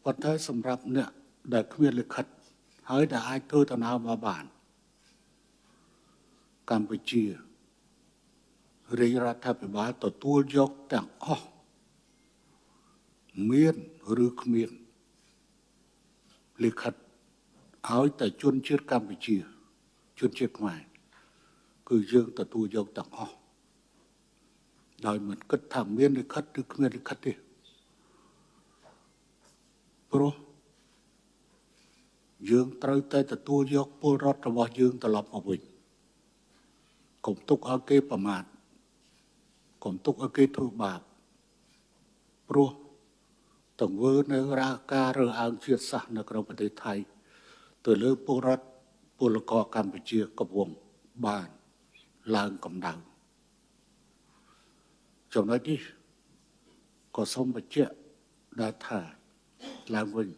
ប៉ុន្តែសម្រាប់អ្នកដែលគ្មានលិខិតហើយដែលអាចធ្វើដំណើរមកបានកម្ពុជារាជរដ្ឋាភិបាលទទួលយកទាំងអស់មានឬគ្មានលិខិតឲ្យតែជនជាតិកម្ពុជាជនជាតិខ្មែរគឺយើងទទួលយកទាំងអស់ដោយមិនគិតថាមានលិខិតឬគ្មានលិខិតទេព្រោះយើងត្រូវតែទទួលយកពលរដ្ឋរបស់យើងត្រឡប់មកវិញកុំទុកឲ្យគេប្រមាថកុំទុកឲ្យគេធ្វើបាបព្រោះទង្វើនៅការរើសអើងជាតិសាសន៍នៅក្នុងប្រទេសថៃទៅលើពលរដ្ឋពលករកម្ពុជាកំពុងបានឡើងកម្ដៅចំណុចនេះក៏សូមបញ្ជាក់ដែលថាឡើងវិញ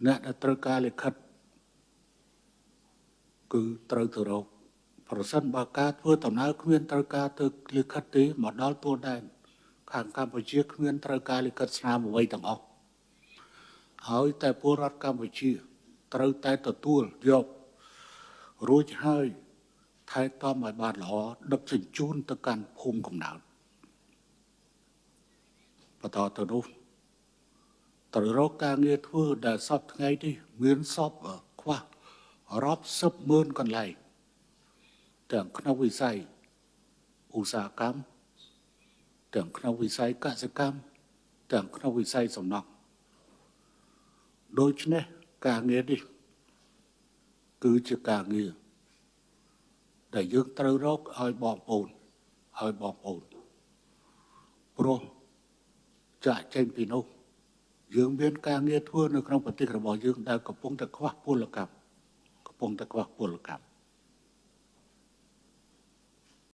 អ្នកដែលត្រូវការលិខិតគឺត្រូវទៅរកប្រសិនបើការធ្វើដំណើរគ្មានត្រូវការទៅលិខិតទេមកដល់ទួលដែនខាងកម្ពុជាគ្មានត្រូវការលិខិតស្នាមអ្វីទាំងអស់ហើយតែពលរដ្ឋកម្ពុជាត្រូវតែទទួលយករួចហើយថែទាំឲ្យបានល្អដឹកជញ្ជូនទៅកាន់ភូមិកំណើតបន្តទៅនោះត្រូវរកការងារធ្វើដែលសពថ្ងៃនេះមានសពខ្វះរាប់សិបម៉ឺនកន្លែងទាំងក្នុងវិស័យឧស្សាហកម្មទាំងក្នុងវិស័យកសិកម្មទាំងក្នុងវិស័យសំណង់ដូច្នេះការងារនេះគឺជាការងារដែលយើងត្រូវរកឲ្យបងប្អូនព្រោះចាក់ចេញពីនោះយើងមានការងារធ្វើនៅក្នុងប្រទេសរបស់យើងដែលកំពុងតែខ្វះពលកម្ម